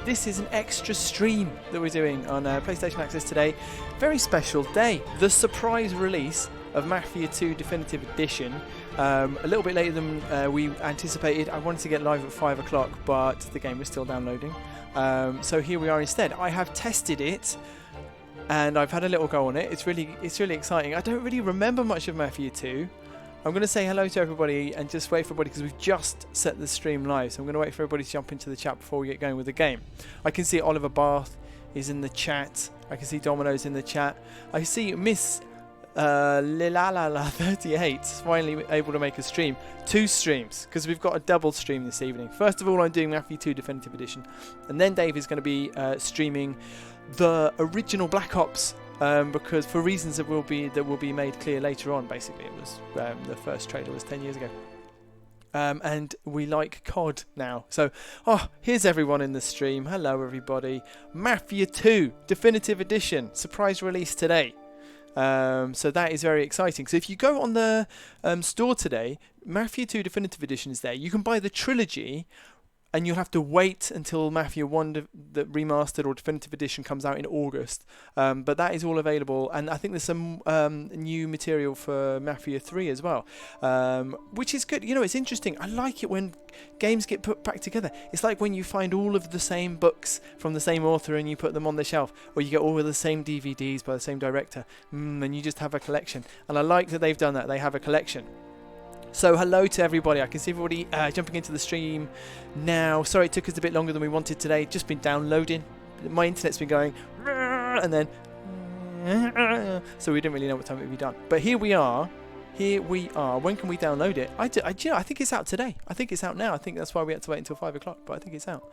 This is an extra stream that we're doing on PlayStation Access today. Very special day. The surprise release of Mafia II Definitive Edition. A little bit later than we anticipated. I wanted to get live at 5 o'clock, but the game was still downloading. So here we are instead. I have tested it, and I've had a little go on it. It's really exciting. I don't really remember much of Mafia 2. I'm going to say hello to everybody and just wait for everybody because we've just set the stream live. So I'm going to wait for everybody to jump into the chat before we get going with the game. I can see Oliver Bath is in the chat. I can see Domino's in the chat. I see Miss Lilalala38 finally able to make a stream. 2 streams because we've got a double stream this evening. First of all, I'm doing Mafia II Definitive Edition, and then Dave is going to be streaming the original Black Ops. Because for reasons that will be made clear later on. Basically, it was the first trailer was 10 years ago, and we like COD now. So, here's everyone in the stream. Hello, everybody. Mafia 2 Definitive Edition surprise release today. So that is very exciting. So if you go on the store today, Mafia 2 Definitive Edition is there. You can buy the trilogy. And you'll have to wait until Mafia 1 the remastered or definitive edition comes out in August. But that is all available. And I think there's some new material for Mafia 3 as well, which is good. You know, it's interesting. I like it when games get put back together. It's like when you find all of the same books from the same author and you put them on the shelf, or you get all of the same DVDs by the same director, and you just have a collection. And I like that they've done that. They have a collection. So hello to everybody. I can see everybody jumping into the stream now. Sorry it took us a bit longer than we wanted today. Just been downloading. My internet's been going and then so we didn't really know what time it would be done. But here we are. When can we download it? I think it's out today. I think it's out now. I think that's why we had to wait until 5 o'clock, but I think it's out.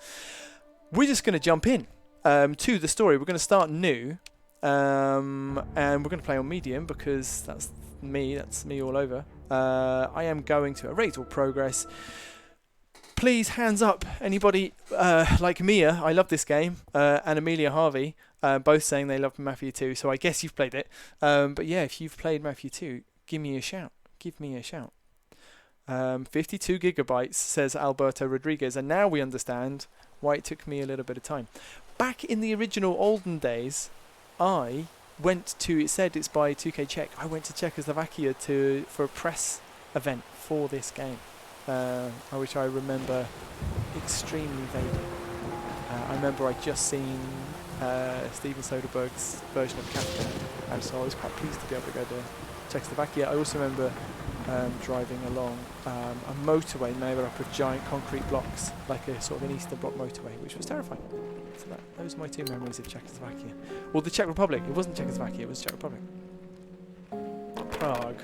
We're just going to jump in to the story. We're going to start new, and we're going to play on medium because that's me all over. I am going to erase all progress. Please, hands up, anybody like Mia, I love this game, and Amelia Harvey, both saying they love Mafia 2, so I guess you've played it. But yeah, if you've played Mafia 2, give me a shout. 52 gigabytes, says Alberto Rodriguez, and now we understand why it took me a little bit of time. Back in the original olden days, I went to, it said it's by 2K Czech. I went to Czechoslovakia for a press event for this game, which I remember extremely vaguely. I remember I'd just seen Steven Soderbergh's version of Kafka, and so I was quite pleased to be able to go to Czechoslovakia. I also remember driving along a motorway made up of giant concrete blocks, like a sort of an Eastern Bloc motorway, which was terrifying. So those are my 2 memories of Czechoslovakia. Well, the Czech Republic. It wasn't Czechoslovakia, it was Czech Republic. Prague.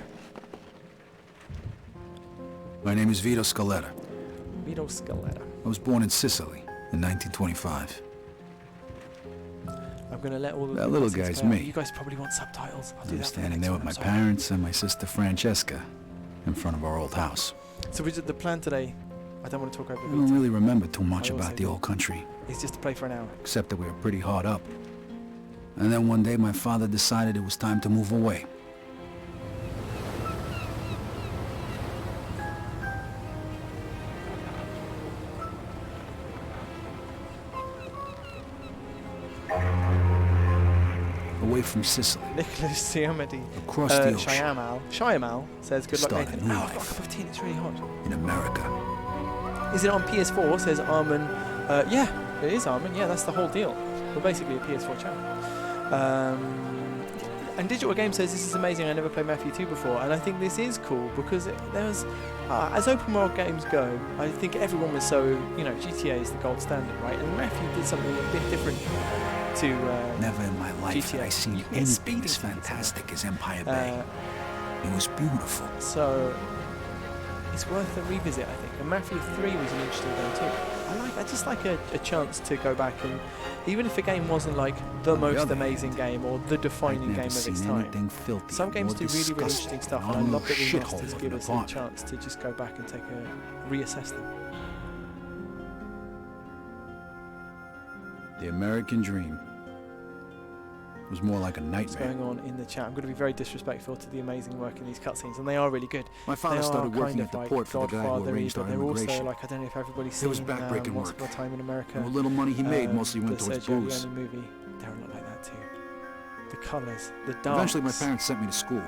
My name is Vito Scaletta. Vito Scaletta. I was born in Sicily in 1925. I'm going to let all of that little guy's me. You guys probably want subtitles. I'll do that. Standing there with my parents and my sister Francesca in front of our old house. So we did the plan today. I don't want to talk over I don't really remember too much about the old country. It's just to play for an hour. Except that we were pretty hard up. And then one day my father decided it was time to move away. Away from Sicily. Nicholas Siamadi. Across the ocean. Shyamalan says good luck, Nathan. Really I've got a cup of tea, it's really hot. In America. Is it on PS4, says Armin. Yeah, it is Armin. Yeah, that's the whole deal. We're basically a PS4 channel. And Digital Game says, this is amazing, I never played Mafia 2 before. And I think this is cool because there's, as open world games go, I think everyone was so, GTA is the gold standard, right? And Mafia did something a bit different to Never in my life GTA. had I seen anything as fantastic as Empire Bay. It was beautiful. So it's worth a revisit, I think. And Mafia 3 was an interesting game too. I just like a chance to go back, and even if a game wasn't like the most amazing game or the defining game of its time, some games do really interesting stuff, and I love that remasters give us a chance to just go back and reassess them. The American dream. was more like a what's nightmare. going on in the chat. I'm going to be very disrespectful to the amazing work in these cutscenes, and they are really good. My father They started are working kind at of the like port for the guy who Godfather-y, arranged but our they're also immigration. like, I don't know if everybody's It was seen backbreaking Once work. Upon a Time in America. And what little money he made mostly went the towards Sergio booze. Leone movie. They're a lot like that too. The colours, the darks. Eventually, my parents sent me to school.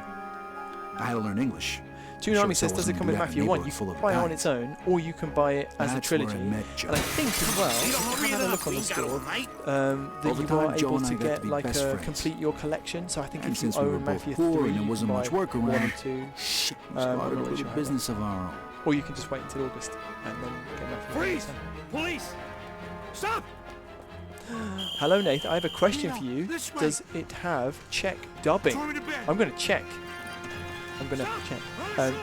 I had to learn English. Tune Army says, Sure does it as come hell with wasn't Mafia gonna 1? do You that in a can neighborhood buy it full on of its own, or you can buy it as a That's where I trilogy. met Joe. And I think as well, if you have a look on the store, that Over you time, are Joe able and I to got to get be like best friends. complete your collection. So I think And if you since we were own both Mafia poor 3, and there you wasn't can much buy work 1 around, and 2. shit, we I'm started not a really little sure how business of our own. Or you can just wait until August and then get Mafia 3. Freeze! Police! Stop! Hello, Nathan. I have a question Nino, for you. this way. Does it have Czech dubbing? Throw me to bed. I'm going to check. I'm going to Stop. check. Shoot.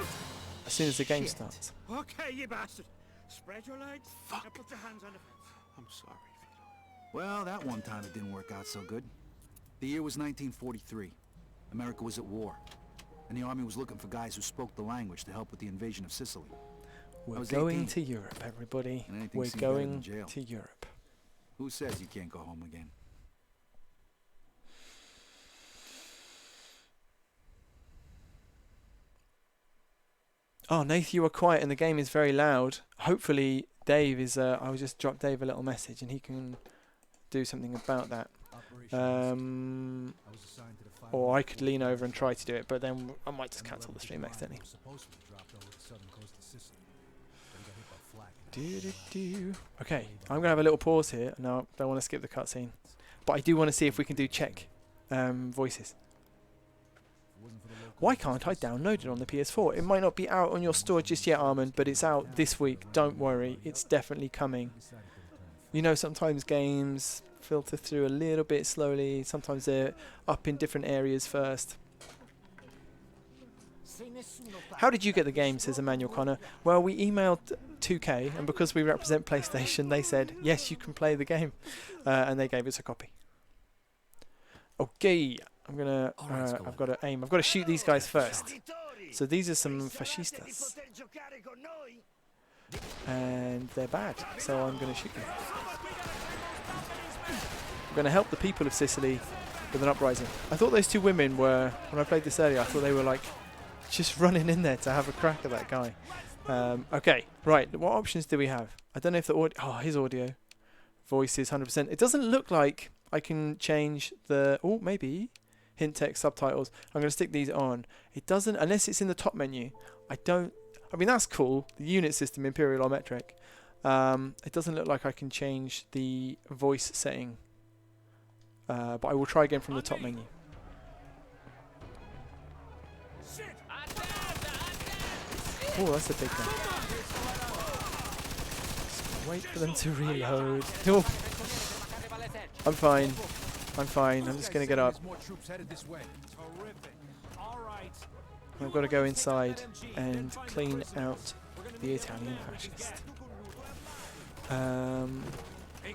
As soon as the game Shit. starts. Okay, you bastard. Spread your legs. Fuck. Now put your hands on the fence. I'm sorry, Vito. Well, that one time it didn't work out so good. The year was 1943. America was at war. And the army was looking for guys who spoke the language to help with the invasion of Sicily. We're was going 18. to Europe, everybody. And anything We're seemed better than going jail. to Europe. Who says you can't go home again? Oh, Nath, you are quiet and the game is very loud. Hopefully, Dave is... I will just drop Dave a little message and he can do something about that. Or I could lean over and try to do it, but then I might just cancel the stream accidentally. Okay, I'm going to have a little pause here. No, don't want to skip the cutscene. But I do want to see if we can do Czech voices. Why can't I download it on the PS4? It might not be out on your store just yet, Armand, but it's out this week. Don't worry, it's definitely coming. You know, sometimes games filter through a little bit slowly. Sometimes they're up in different areas first. How did you get the game, says Emmanuel Connor? Well, we emailed 2K, and because we represent PlayStation, they said, yes, you can play the game. And they gave us a copy. Okay, I'm gonna, I've got to aim. I've got to shoot these guys first. So these are some fascistas. And they're bad, so I'm going to shoot them. I'm going to help the people of Sicily with an uprising. I thought those two women were, when I played this earlier, I thought they were like just running in there to have a crack at that guy. Okay, right, what options do we have? I don't know if the audio, oh, his audio. Voice is 100%. It doesn't look like I can change the, oh, maybe. Hint text, subtitles. I'm going to stick these on. It doesn't, unless it's in the top menu. I mean, that's cool. The unit system, Imperial or metric. It doesn't look like I can change the voice setting. But I will try again from the top menu. Oh, that's a big one. Just wait for them to reload. Oh. I'm fine. I'm fine. I'm just going to get up. I've got to go inside and clean out the Italian fascist.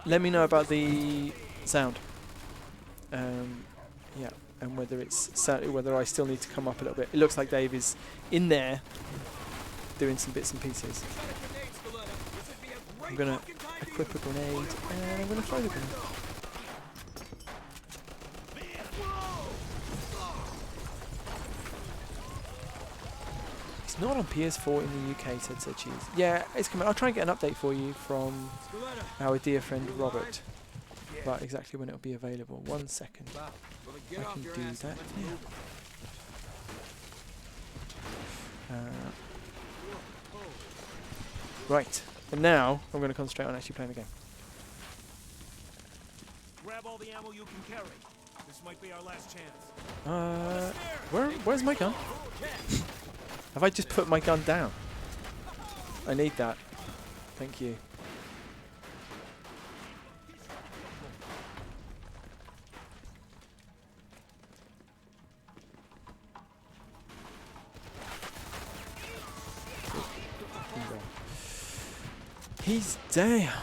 Let me know about the sound. Yeah, and whether whether I still need to come up a little bit. It looks like Dave is in there doing some bits and pieces. I'm gonna equip a grenade and I'm gonna throw the grenade. It's not on PS4 in the UK, said Cheese. Yeah, it's coming. I'll try and get an update for you from our dear friend Robert about exactly when it'll be available. 1 second. I can do that now. Right, and now I'm going to concentrate on actually playing the game. Grab all the ammo you can carry. This might be our last chance. Where's my gun? Have I just put my gun down? I need that. Thank you. He's down.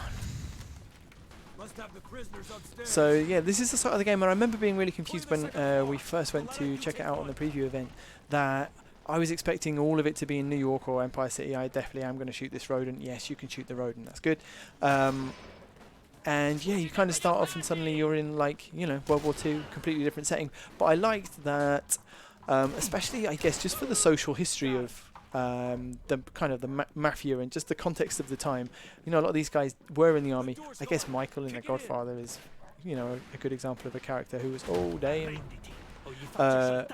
So yeah, this is the sort of the game, and I remember being really confused when we first went to check it out on the preview event, that I was expecting all of it to be in New York or Empire City. I definitely am going to shoot this rodent. Yes, you can shoot the rodent. That's good. And yeah, you kind of start off and suddenly you're in, like, you know, World War II, completely different setting. But I liked that, especially, I guess, just for the social history of the kind of the mafia and just the context of the time. You know, a lot of these guys were in the army. I guess Michael in The Godfather is, you know, a good example of a character who was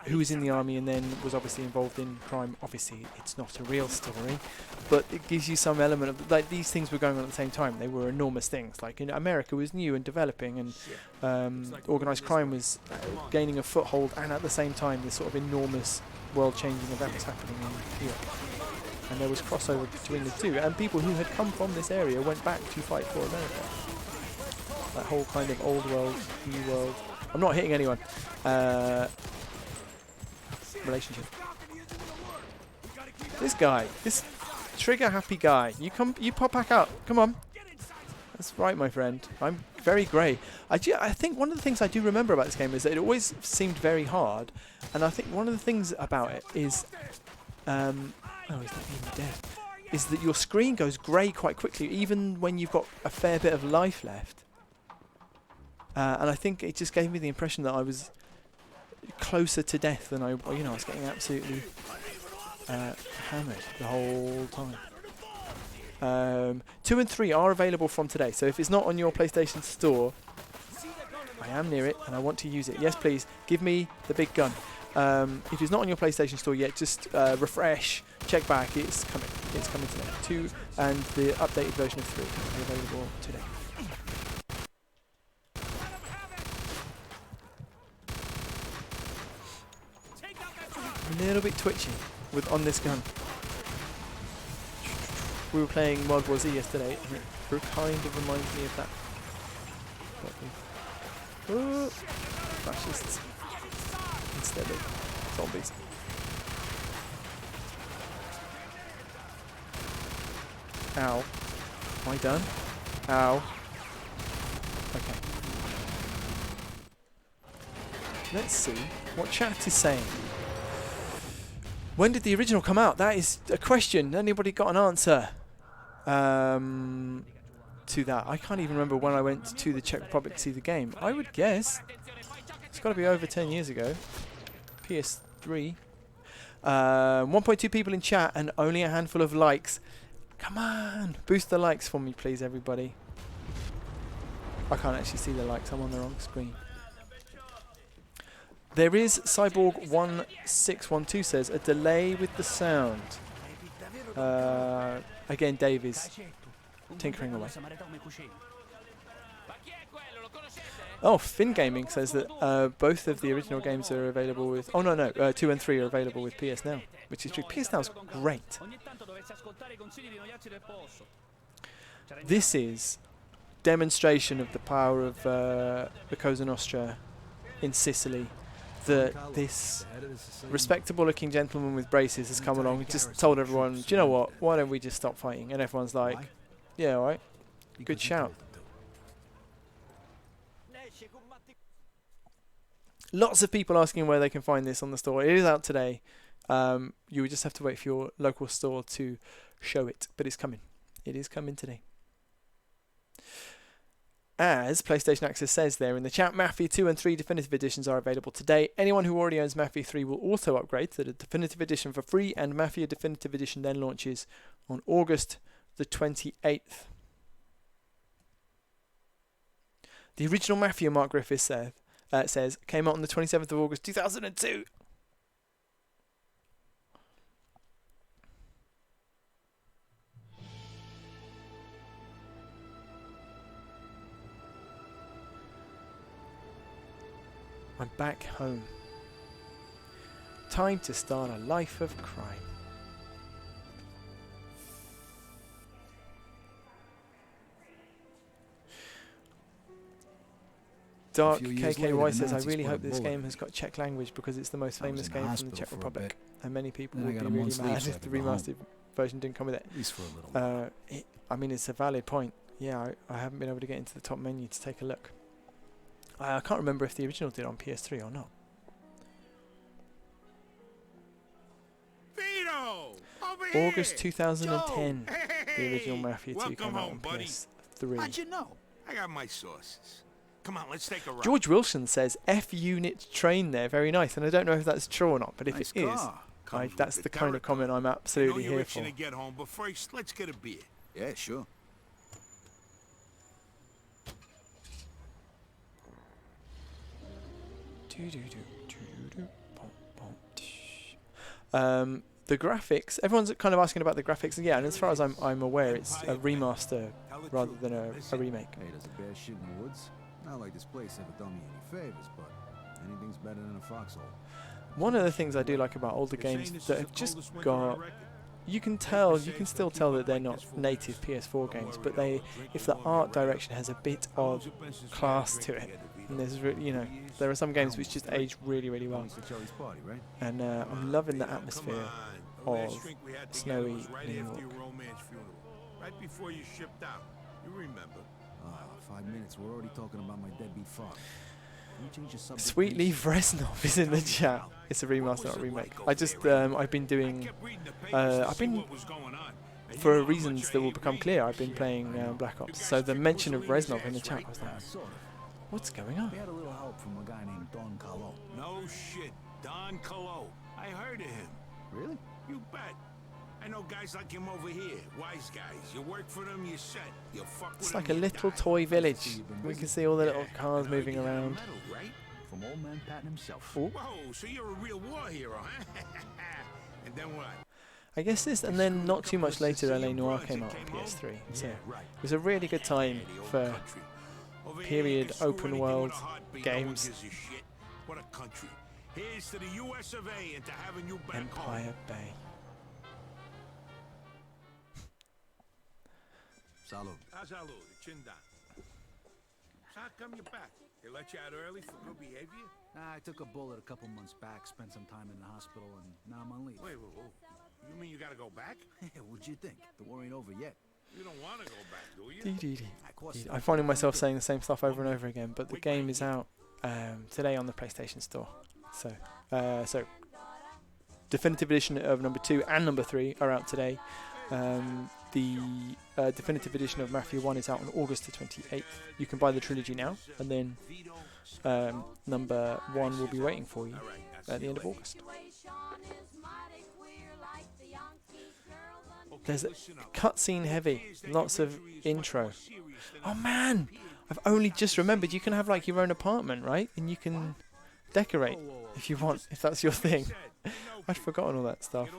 who was in the army and then was obviously involved in crime. Obviously, it's not a real story, but it gives you some element of, like, these things were going on at the same time. They were enormous things. Like, in America was new and developing, and organised crime was gaining a foothold, and at the same time, this sort of enormous world-changing event was happening in Europe. And there was crossover between the two, and people who had come from this area went back to fight for America. That whole kind of old world, new world. I'm not hitting anyone. Relationship. This guy, this trigger-happy guy. You pop back up. Come on. That's right, my friend. I'm very grey. I think one of the things I do remember about this game is that it always seemed very hard, and I think one of the things about it is, oh, he's not even dead. Is that your screen goes grey quite quickly, even when you've got a fair bit of life left. And I think it just gave me the impression that I was closer to death than I was getting absolutely hammered the whole time. 2 and 3 are available from today, so if it's not on your PlayStation Store, I am near it and I want to use it. Yes, please, give me the big gun. If it's not on your PlayStation Store yet, just refresh, check back, it's coming. It's coming today. 2 and the updated version of 3 are available today. A little bit twitchy on this gun. We were playing World War Z yesterday, and it kind of reminds me of that. Fascists instead of zombies. Ow. Am I done? Ow. Okay. Let's see what chat is saying. When did the original come out? That is a question. Anybody got an answer to that? I can't even remember when I went to the Czech Republic to see the game. I would guess it's got to be over 10 years ago. PS3. 1.2 people in chat and only a handful of likes. Come on, boost the likes for me, please, everybody. I can't actually see the likes. I'm on the wrong screen. There is Cyborg1612 says a delay with the sound. Again, Dave is tinkering away. Oh, Finn Gaming says that both of the original games are available with. Oh no, 2 and 3 are available with PS Now, which is true. PS Now is great. This is demonstration of the power of the Cosa Nostra in Sicily. That this respectable-looking gentleman with braces has come along and just told everyone, do you know what? Why don't we just stop fighting? And everyone's like, yeah, all right. Good shout. Lots of people asking where they can find this on the store. It is out today. You would just have to wait for your local store to show it, but it's coming. It is coming today. As PlayStation Access says there in the chat, Mafia 2 and 3 Definitive Editions are available today. Anyone who already owns Mafia 3 will also upgrade to the Definitive Edition for free, and Mafia Definitive Edition then launches on August the 28th. The original Mafia, Mark Griffiths says, came out on the 27th of August 2002. I'm back home. Time to start a life of crime. Dark KKY says, I really hope this game has got Czech language because it's the most famous game from the Czech Republic. And many people would be really mad if the remastered version didn't come with it. At least for a little. I mean, it's a valid point. Yeah, I haven't been able to get into the top menu to take a look. I can't remember if the original did on PS3 or not. August 2010, the original Mafia 2 came out on PS3. How'd you know? I got my sources. Come on, let's take a ride. George Wilson says F-unit train there. Very nice. And I don't know if that's true or not, but if Nice it is, car. Comes that's with the kind of comment I'm I know absolutely you're here itching for. to get home, but first, let's get a beer. Yeah, sure. The graphics, everyone's kind of asking about the graphics. Yeah, and as far as I'm aware, it's a remaster rather than a remake. Hey, does a bear shit in the woods? Not like this place ever done me any favors, but anything's better than a foxhole. One of the things I do like about older games that have just got, you can still tell that they're not native PS4 games, but if the art direction has a bit of class to it, and there's there are some games which just age really, really well. And I'm loving the atmosphere of snowy New York. Right before you shipped out, you remember? 5 minutes. We're already talking about my deadbeat father. Can you change the subject, Sweetly please? Reznov is in the chat. It's a remaster, not a remake. I've been doing, for reasons that will become clear, I've been playing Black Ops. So the mention of Reznov in the chat was like, what's going on? We had a little help from a guy named Don Carlo. No shit, Don Colo. I heard of him. Really? You bet. I know guys like him over here, wise guys. You work for them, you set. You fuck with It's them, like a you little die. toy village. We can see all the little cars I heard moving you got a around. medal, right? From old man Patton himself. Ooh. Whoa, so you're a real war hero, huh? And then what? I guess this, and then not too much later, LA Noire came out on PS3. So it was a really good time for period open world games. What a country. Here's to the US of A and to having you back home. Empire Bay. Salud. Salud, chin down. So how come you're back? They let you out early for good behavior? Nah, I took a bullet a couple months back, spent some time in the hospital, and now I'm on leave. Wait. You mean you gotta go back? What'd you think? The war ain't over yet. You don't want to go back, do you? Of course. I'm finding myself saying the same stuff over and over again, but the game is out today on the PlayStation Store. So Definitive Edition of number 2 and number 3 are out today. The Definitive Edition of Mafia 1 is out on August the 28th. You can buy the trilogy now, and then number 1 will be waiting for you at the end of August. There's a cutscene heavy, lots of intro. Oh man, I've only just remembered you can have like your own apartment, right? And you can decorate if you want, if that's your thing. I'd forgotten all that stuff.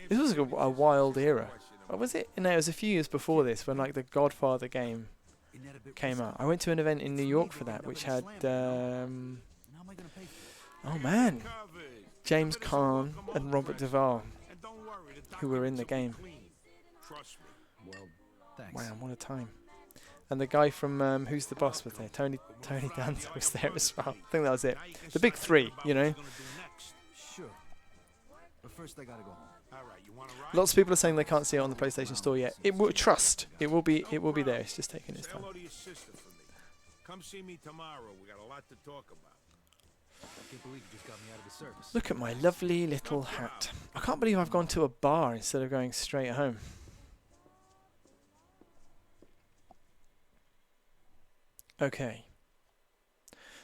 This was a wild era. What was it? No, it was a few years before this when like the Godfather game came out. I went to an event in New York for that, which had oh man, James Caan and Robert Duvall, who were in the game. Wow, what a time. And the guy from Who's the Boss was there. Tony Danza was there as well. I think that was it. The big three, you know. Sure. But first I gotta go home. Lots of people are saying they can't see it on the PlayStation Store yet. It will It will be there. It's just taking its time. Come see me tomorrow. We got a lot to talk about. I can't believe you just got me out of the service. Look at my lovely little hat. I can't believe I've gone to a bar instead of going straight home. Okay.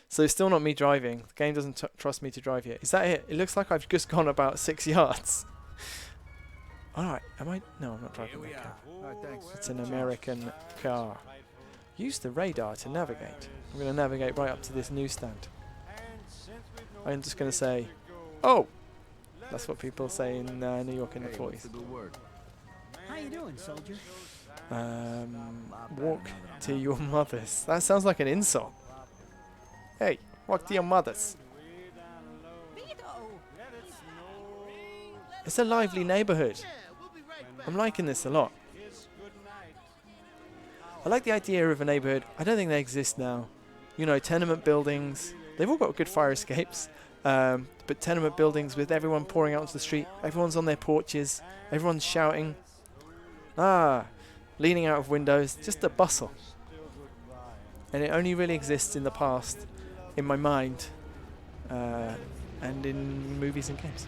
So it's still not me driving. The game doesn't trust me to drive yet. Is that it? It looks like I've just gone about 6 yards. Alright, am I? No, I'm not driving that car. Alright, thanks. It's an American car. Use the radar to navigate. I'm going to navigate right up to this newsstand. I'm just going to say, oh! That's what people say in New York in the 40s. How you doing, soldier? Walk to your mother's. That sounds like an insult. Hey, walk to your mother's. It's a lively neighborhood. I'm liking this a lot. I like the idea of a neighborhood. I don't think they exist now. You know, tenement buildings. They've all got good fire escapes. But tenement buildings with everyone pouring out onto the street. Everyone's on their porches. Everyone's shouting. Leaning out of windows. Just a bustle. And it only really exists in the past, in my mind, and in movies and games.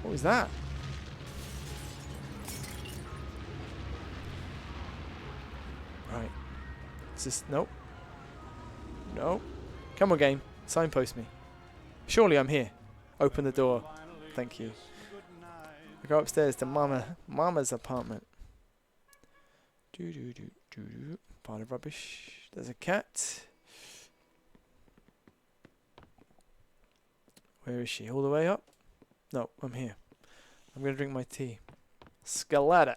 What was that? It's just nope. No. Come on, game. Signpost me. Surely I'm here. Open the door. Thank you. I go upstairs to Mama's apartment. Pile of rubbish. There's a cat. Where is she? All the way up? No, I'm here. I'm going to drink my tea. Scalata.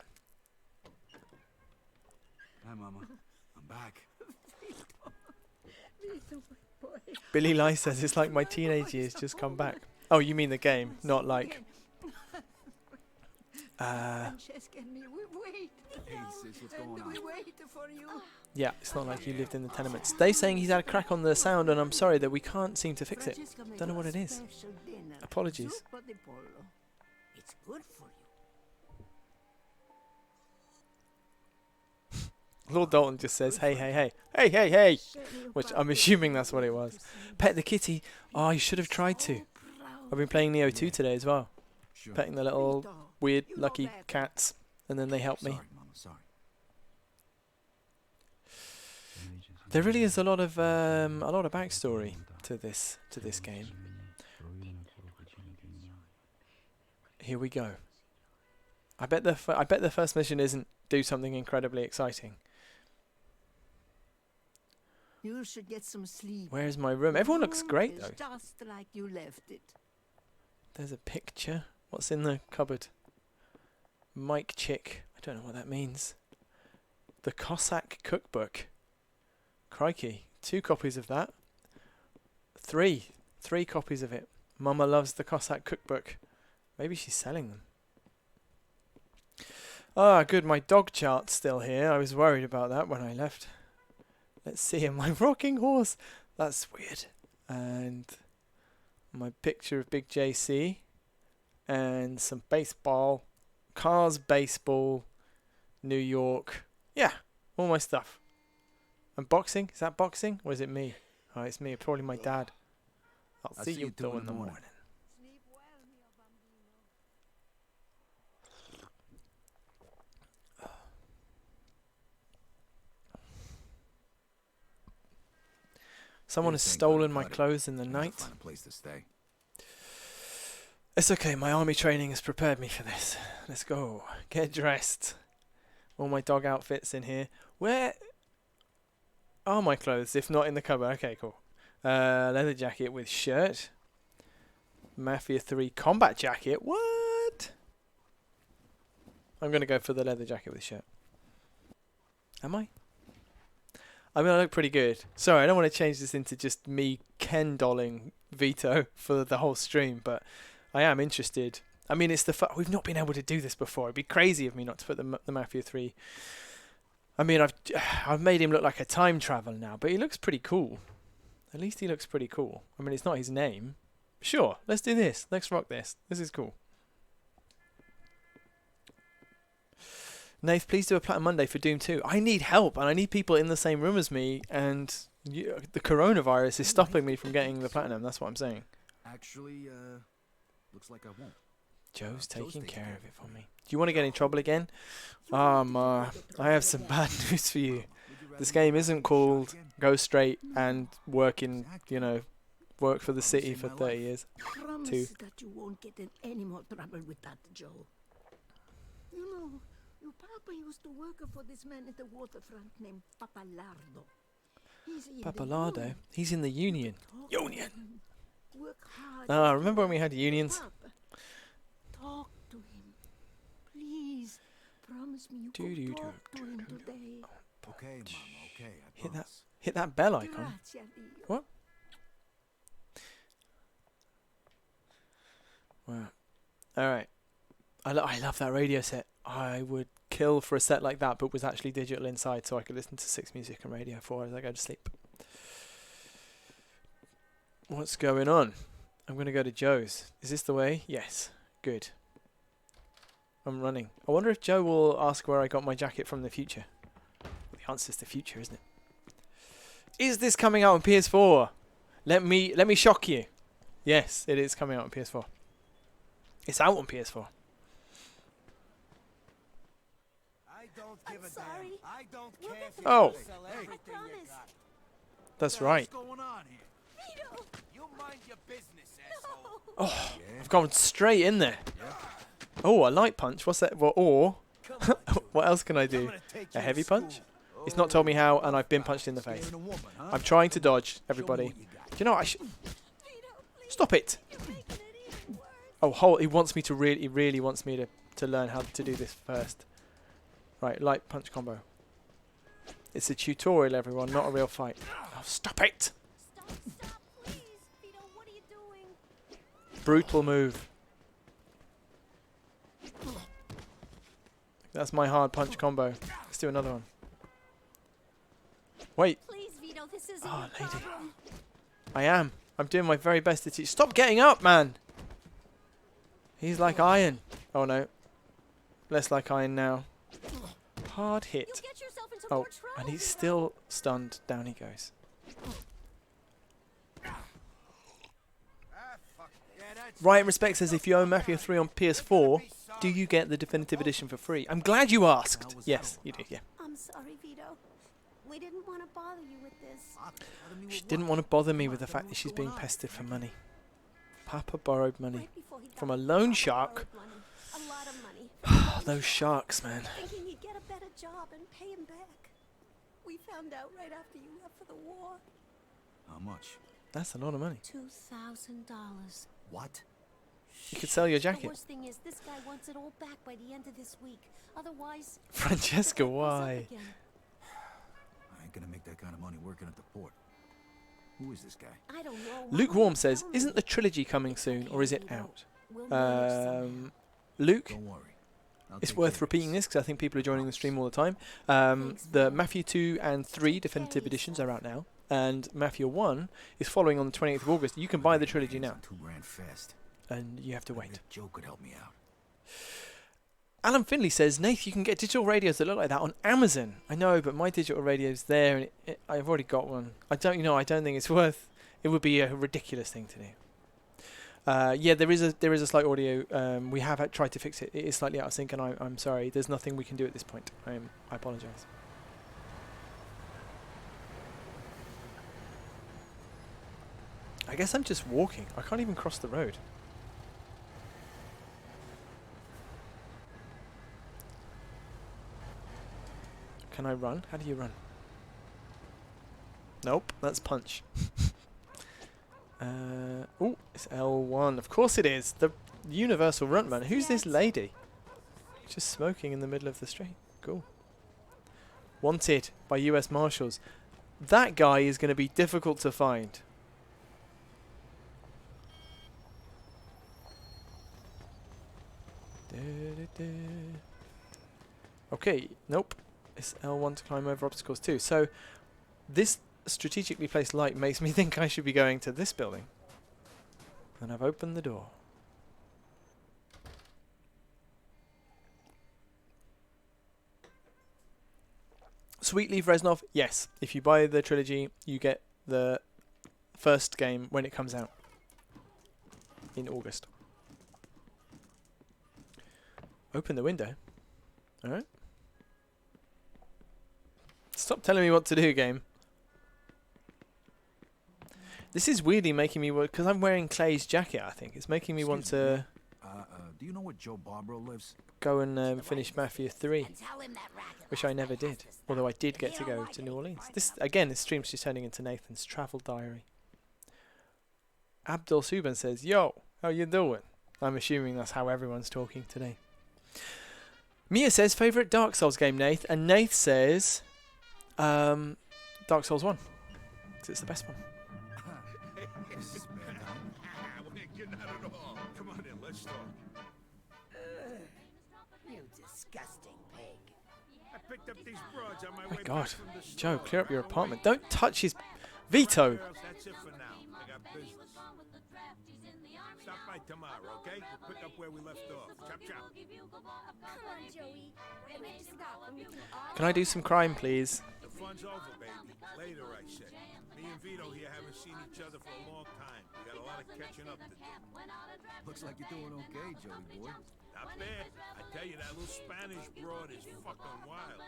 Hi, Mama. I'm back. Billy Lai says it's like my teenage years just come back. Oh, you mean the game, not like... Francesca and me, we wait. Hey, sis, what's going on? We wait for you. Yeah, it's not like you lived in the tenements. Dave's saying he's had a crack on the sound and I'm sorry that we can't seem to fix it. Don't know what it is. Apologies. It's good for you. Lord Dalton just says, hey, hey, hey. Hey, hey, hey. Which I'm assuming that's what it was. Pet the kitty. Oh, you should have tried to. I've been playing Neo 2 today as well. Sure. Petting the little weird lucky cats. And then they help me. Sorry, Mama, sorry. There really is a lot of backstory to this game. Here we go. I bet the first mission isn't do something incredibly exciting. You should get some sleep. Where's my room? Everyone looks great though. Just like you left it. There's a picture. What's in the cupboard? Mike Chick. I don't know what that means. The Cossack Cookbook. Crikey. 2 copies of that. 3 copies of it. Mama loves the Cossack Cookbook. Maybe she's selling them. Ah, good. My dog chart's still here. I was worried about that when I left. Let's see him. My rocking horse. That's weird. And my picture of Big JC. And some baseball. Cars, baseball. New York. Yeah. All my stuff. And boxing. Is that boxing? Or is it me? Oh, it's me. Probably my dad. I'll see you 2 in the morning. Sleep well, mio bambino. Someone has stolen my clothes in the night. Find a place to stay. It's okay, my army training has prepared me for this. Let's go. Get dressed. All my dog outfits in here. Where are my clothes, if not in the cupboard? Okay, cool. Leather jacket with shirt. Mafia 3 combat jacket. What? I'm going to go for the leather jacket with shirt. Am I? I mean, I look pretty good. Sorry, I don't want to change this into just me Ken-dolling Vito for the whole stream, but I am interested. I mean, it's we've not been able to do this before. It'd be crazy of me not to put the Mafia 3. I mean, I've made him look like a time traveler now, but he looks pretty cool. At least he looks pretty cool. I mean, it's not his name. Sure, let's do this. Let's rock this. This is cool. Nath, please do a Platinum Monday for Doom 2. I need help, and I need people in the same room as me, and the coronavirus is stopping me from getting the Platinum. That's what I'm saying. Actually, looks like I won't. Joe's taking care of it for me. Do you want to get in trouble again? Ma, I have some bad news for you. This game isn't called Go Straight and work for the city for 30 years. Promise that you won't get in any more trouble with that, Joe. You know, your papa used to work for this man at the waterfront named Papalardo. Papalardo? He's in the Union. Union! Work hard. Ah, remember when we had unions? Talk to him. Please. Promise me you will talk to him today. Okay, Mama, okay, I promise. Hit that bell icon. What? Wow. Alright. I love that radio set. I would kill for a set like that, but was actually digital inside so I could listen to 6 music and radio 4 as I go to sleep. What's going on? I'm going to go to Joe's. Is this the way? Yes. Good. I'm running. I wonder if Joe will ask where I got my jacket from the future. The answer's the future, isn't it? Is this coming out on PS4? Let me shock you. Yes, it is coming out on PS4. It's out on PS4. I don't I'm sorry. I don't We'll care get if the you Oh. police. sell I everything you promise. got. That's right. What's going on here? Vito! You mind your business, asshole. Oh, I've gone straight in there. Oh, a light punch. What's that? Well, or what else can I do? A heavy punch? He's not told me how, and I've been punched in the face. Scaring a woman, huh? I'm trying to dodge, Show everybody. me what you got. Do you know what I should... Vito, please. Stop it! You're making it even worse. Oh, he wants me to he really wants me to learn how to do this first. Right, light punch combo. It's a tutorial, everyone, not a real fight. Oh, stop it! Stop, please. Vito, what are you doing? Brutal move. That's my hard punch combo. Let's do another one. Wait. Please, Vito, this isn't Oh, your lady. problem. I am. I'm doing my very best to teach. Stop getting up, man! He's like iron. Oh, no. Less like iron now. Hard hit. You'll get yourself into Oh, more trouble, and he's Vito. still stunned. Down he goes. Ryan Respect says, if you own Mafia 3 on PS4, do you get the Definitive Edition for free? I'm glad you asked. Yes, you do, yeah. I'm sorry, Vito. We didn't want to bother you with this. She didn't want to bother me with the fact that she's being pestered for money. Papa borrowed money. Right before he From died, a loan Papa shark. borrowed money. A lot of money. Those sharks, man. Thinking he'd get a better job and pay him back. We found out right after you left for the war. How much? That's a lot of money. $2,000. What? You could sell your The jacket. worst thing is, this guy wants it all back by the end of this week. Otherwise, Francesca, the hook goes up why? again. I ain't gonna make that kind of money working at the port. Who is this guy? I don't know. Lukewarm says, isn't the trilogy coming soon, or is it out? We'll manage somehow. Luke, Don't worry. I'll it's take worth care of repeating this. this because I think people are joining the stream all the time. The Mafia 2 and 3 Definitive Editions are out now, and Mafia 1 is following on the 28th of August. You can buy the trilogy now, $2,000 fast. and you have to wait. That Joe could help me out. Alan Finley says, Nath, you can get digital radios that look like that on Amazon. I know, but my digital radio's there, and I've already got one. I don't think it's worth. It would be a ridiculous thing to do. Yeah, there is a slight audio. We have tried to fix it. It is slightly out of sync, and I'm sorry. There's nothing we can do at this point. I apologise. I guess I'm just walking. I can't even cross the road. Can I run? How do you run? Nope, that's punch. Oh, it's L1. Of course it is. The universal runtman. Who's this lady? Just smoking in the middle of the street. Cool. Wanted by US Marshals. That guy is going to be difficult to find. Okay, nope. It's L1 to climb over obstacles too. So this strategically placed light makes me think I should be going to this building. And I've opened the door. Sweet Leaf Reznov, yes. If you buy the trilogy, you get the first game when it comes out in August. Open the window. Alright. Stop telling me what to do, game. This is weirdly making me want, because I'm wearing Clay's jacket, I think. It's making me want to Do you know where Joe Barbaro lives? go and finish Mafia 3. Which I never did. Although I did get to go to New Orleans. This, again, this stream's just turning into Nathan's travel diary. Abdul Suban says, yo, how you doing? I'm assuming that's how everyone's talking today. Mia says, favourite Dark Souls game, Nath? And Nath says, Dark Souls 1. Because it's the best one. Come on in, let's talk. You disgusting pig. I picked up these broads on my Oh my way god. back from the Joe, store. clear up your Right away. apartment. Don't touch his veto. Girls, that's it for now. I got business. Stop by tomorrow, okay? We'll pick up where we left off. Chop chop. Come on, Joey. We need to stop when we can all Can I do some crime, please? The fun's over, baby. Later, I said. Me and Vito here haven't seen each other for a long time. We got a lot of catching up to do. Looks like you're doing okay, Joey boy. Not bad. I tell you, that little Spanish broad is fucking wild.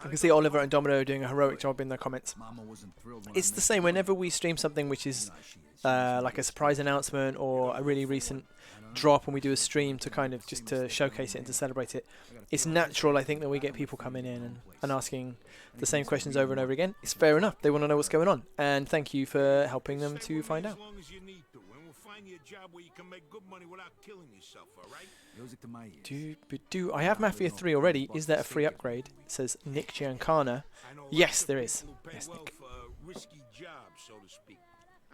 I can see Oliver and Domino doing a heroic job in the comments. Mama wasn't thrilled when It's I the same whenever we stream something which is like a surprise announcement or a really recent drop, and we do a stream to kind of just to showcase it and to celebrate it. It's natural, I think, that we get people coming in and asking the same questions over and over again. It's fair enough. They want to know what's going on, and thank you for helping them to find out. As long as you need to, and we'll find you a job where you can make good money without killing yourself, all right? Music to my ears. I have Mafia 3 already. Is there a free upgrade? Says Nick Giancana. I know Yes, lots of there is. people who pay Yes, well Nick. for a risky job, so to speak.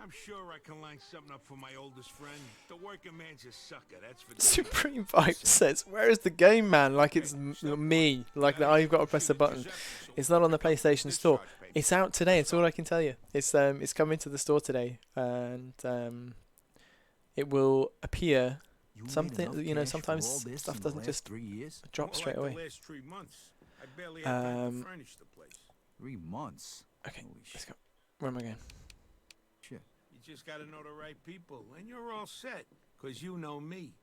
I'm sure I can line something up for my oldest friend. The working man's a sucker, that's for sure. Supreme Vibe says, "Where is the game, man? Like it's me. Like that I've got to press a button. It's not on the PlayStation Store. It's out today. It's all I can tell you. It's coming to the store today, and it will appear. Something, you know, sometimes stuff doesn't just 3 years. drop straight The away. last 3 months. I barely had time to furnish the place. 3 months. Okay, Holy let's go. Where am I going? shit. You just gotta know the right people, and you're all set, 'cause you know me.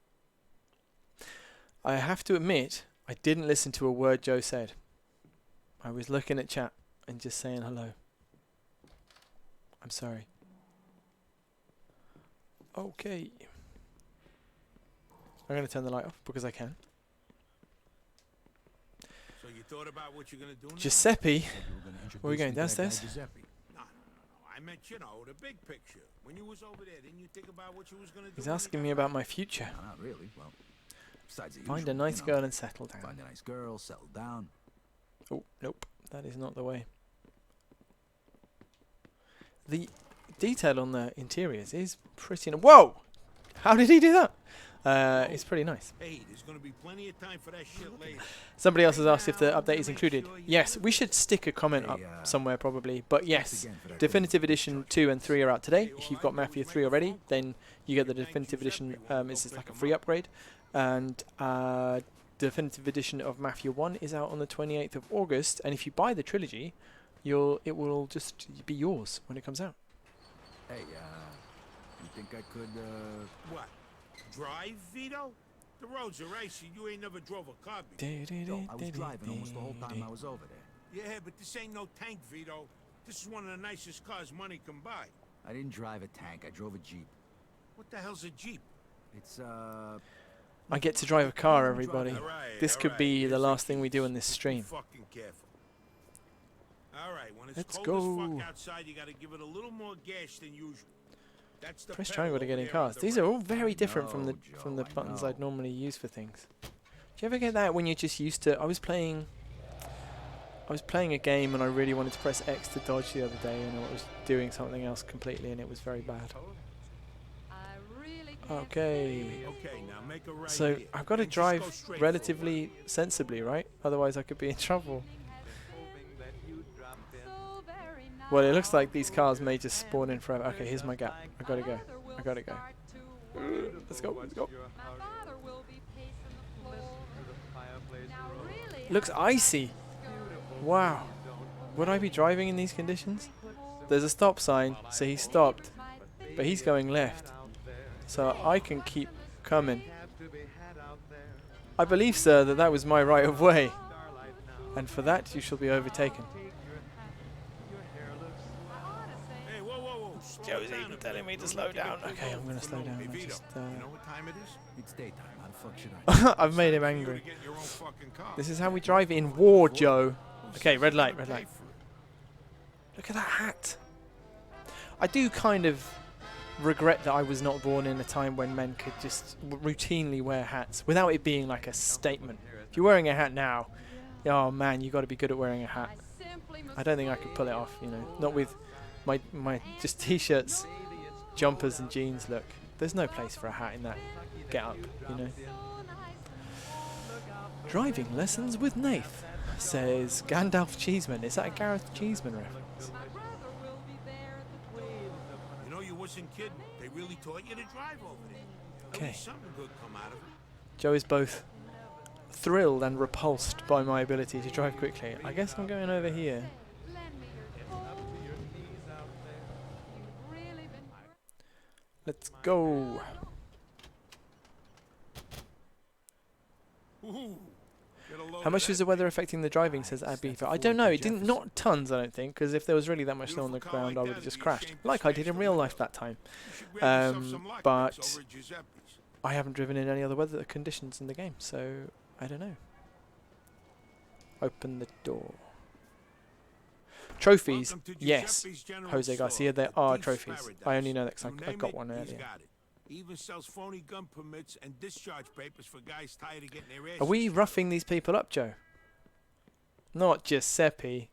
I have to admit, I didn't listen to a word Joe said. I was looking at chat and just saying hello. I'm sorry. Okay. I'm going to turn the light off because I can. So you thought about what you're gonna do now? Giuseppe, where are we going, downstairs? No. I meant, you know, the big picture. When you was over there, didn't you think about what you was gonna do? He's when you asking got me back? about my future. No, not really. Well, besides the Find a usual, nice you know, girl and settle down. Find a nice girl, settle down. Oh, nope. That is not the way. The detail on the interiors is pretty... Whoa! How did he do that? It's pretty nice. Hey, there's gonna be plenty of time for that shit later. Somebody else has asked if the update is included. Yes, we should stick a comment up somewhere probably. But yes, Definitive Edition 2 and 3 are out today. If you've got Mafia 3 already, then you get the Definitive Edition. It's just like a free upgrade. And Definitive Edition of Mafia 1 is out on the 28th of August. And if you buy the trilogy, it will just be yours when it comes out. Hey, you think I could, What? Drive, Vito? The roads are icy. You ain't never drove a car before. Joe, I was driving almost the whole time I was over there. Yeah, but this ain't no tank, Vito. This is one of the nicest cars money can buy. I didn't drive a tank. I drove a Jeep. What the hell's a Jeep? It's, I get to drive a car, everybody. All right, This all could right. be the Here's last the thing we do keys. on this Just be stream. fucking careful. All right, when it's Let's cold go. as fuck outside, you gotta give it a little more gas than usual. That's the Press pedal triangle to over get in there cars. on the These are right. all very different from the know, Joe, I buttons know. I'd normally use for things. Do you ever get that when you're just used to? I was playing a game and I really wanted to press X to dodge the other day, and I was doing something else completely, and it was very bad. Okay. Okay, now make a right So here. I've got to And just go drive straight for a relatively sensibly, right? Otherwise I could be in trouble. Well, it looks like these cars may just spawn in forever. Okay, here's my gap. I gotta go. I gotta go. Let's go. Let's go. Looks icy. Wow. Would I be driving in these conditions? There's a stop sign, so he stopped. But he's going left. So I can keep coming. I believe, sir, that was my right of way. And for that you shall be overtaken. Hey, whoa, whoa, whoa. Slow Joe's down even a telling bit. me to Don't slow let you get down. pulled Okay, I'm over gonna for slow no down. I Vito, just, you know what time it is? it's daytime. How the fuck should I? I've made him Time for you to angry. get your own fucking car. This is how we drive in war, Joe. Okay, red light, red Pay light. for it. Look at that hat. I do kind of regret that I was not born in a time when men could just routinely wear hats without it being like a statement. If you're wearing a hat now, oh man, you got to be good at wearing a hat. I don't think I could pull it off, you know. Not with my just t-shirts, jumpers and jeans look. There's no place for a hat in that get-up, you know. Driving lessons with Nath, says Gandalf Cheeseman. Is that a Gareth Cheeseman reference? You know, you wasn't kidding. They really taught you to drive over there. At Okay. least something good come out of it. Joe is both thrilled and repulsed by my ability to drive quickly. I guess I'm going over here. Let's go. Ooh, get a load How of much was that. the weather affecting the driving, says Abby. I don't know. It didn't, not tons, I don't think, because if there was really that much snow on the Beautiful car ground, like I would that, have it'd just be a crashed, shame to like I smash did in the real window. life that time. You should grab yourself some lock But picks over at Giuseppe's. I haven't driven in any other weather conditions in the game, so I don't know. Open the door. Trophies, Welcome to yes, Giuseppe's General Jose Store, Garcia, there the are Thief's trophies. Paradise. I only know that because You I name got it, one he's earlier. got it. He even sells phony gun permits and discharge papers for guys tired of getting their asses. Are we roughing these people up, Joe? Not Giuseppe.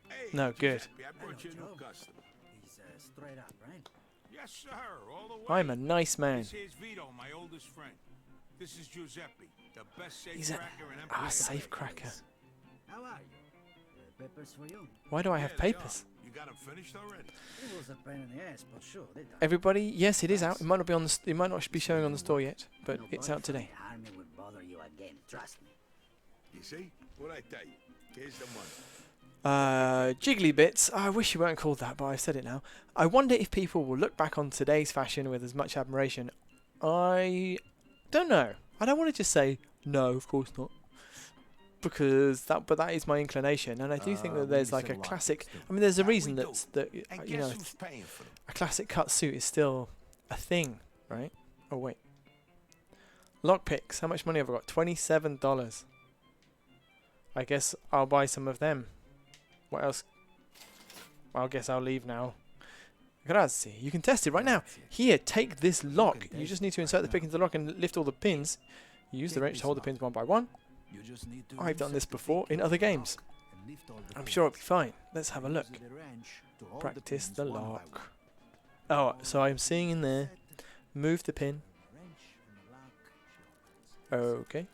Hey, No, good. Giuseppe, I brought you a new customer. He's straight up, right? Yes, sir, all the way. I'm a nice man. This here's Vito, my oldest friend. This is Giuseppe, the best safe He's a cracker in Empire. safe cracker. How are you? Papers for you. Why do I have Yeah, they papers? are. You got them finished already? It was a pain in the ass, but sure, they done. Everybody, yes, it is out. It might not be on the. It might not be showing on the store yet, but it's out today. The army would bother you again, trust me. You see? What'd I tell you? Here's the money. Jiggly bits. I wish you weren't called that, but I've said it now. I wonder if people will look back on today's fashion with as much admiration. I don't know. I don't want to just say no, of course not, because but that is my inclination, and I do think that there's like a classic. I mean, there's a reason that And you guess know who's paying for them? a classic cut suit is still a thing, right? Oh wait, lockpicks. How much money have I got? $27. I guess I'll buy some of them. What else? I guess I'll leave now. Grazie. You can test it right now. Here, take this lock. You just need to insert the pick into the lock and lift all the pins. Use the wrench to hold the pins one by one. You just need to I've done this insert the before pick in into other the games. lock and lift all the I'm pins. sure it'll be fine. Let's have a Use look. the wrench to hold Practice pins the one by lock. one. Oh, so I'm seeing in there. Move the pin. Wrench and the lock should Okay.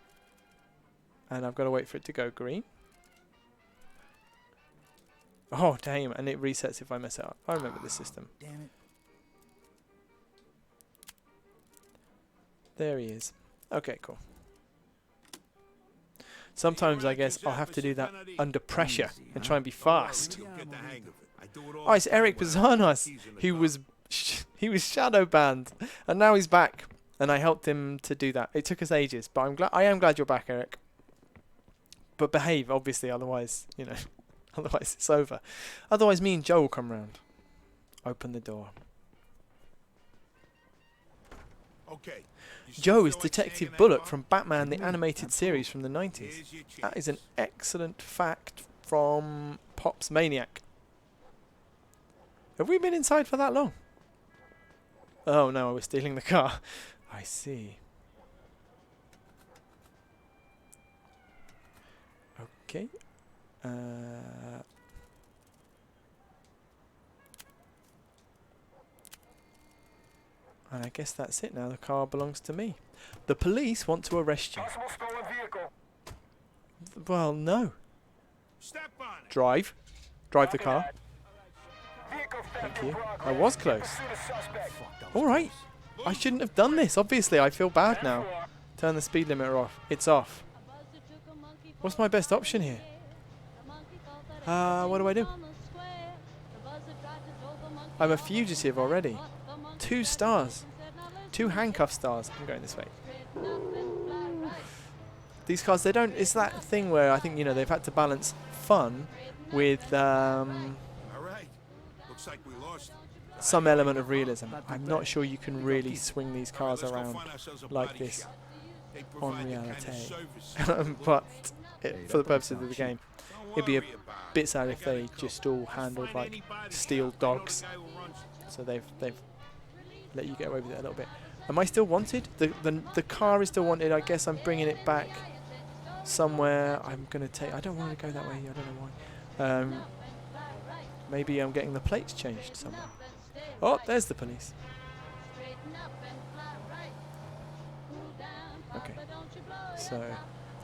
And I've got to wait for it to go green. Oh, damn. And it resets if I mess it up. I remember this system. Damn it. There he is. Okay, cool. Sometimes I guess I'll have to do that under pressure and try and be fast. You'll get the hang of it. I do it all Oh, it's the time Eric when I have Bazanas. keys in the He car. was he was shadow banned, and now he's back. And I helped him to do that. It took us ages, but I am glad you're back, Eric. But behave, obviously, otherwise, you know, otherwise it's over. Otherwise, me and Joe will come round. Open the door. Okay. You still Joe feel is like Detective staying in that Bullock car? from Batman the Animated Series from the 90s. Here's your That is chance. an excellent fact from Pops Maniac. Have we been inside for that long? Oh no, we're stealing the car. I see. Okay. And I guess that's it now. The car belongs to me. The police want to arrest you. Possible stolen vehicle. Well, no. Step on it. Drive. Drive the car. Vehicle Thank theft you. in I progress. was close. Pursue the suspect. Fuck, that was Alright. close. I shouldn't have done this. Obviously, I feel bad now. Turn the speed limiter off. It's off. What's my best option here? What do I do? I'm a fugitive already. 2 stars. 2 handcuff stars. I'm going this way. These cars, they don't... It's that thing where I think, you know, they've had to balance fun with All right. Looks like we lost. some element of realism. I'm not sure you can really swing these cars All right, let's go around find ourselves a like body this shop. They on provide the kind of reality. service But Hey, for the that don't purposes of sound the cheap. game, Don't it'd be a worry about it. bit sad I if got they it just covered. all Let's handled find like anybody steel shop. I know the dogs. guy who runs it. So they've let you get away with it a little bit. Am I still wanted? The car is still wanted. I guess I'm bringing it back somewhere. I'm gonna take. I don't want to go that way. I don't know why. Maybe I'm getting the plates changed somewhere. Oh, there's the police. Okay. So,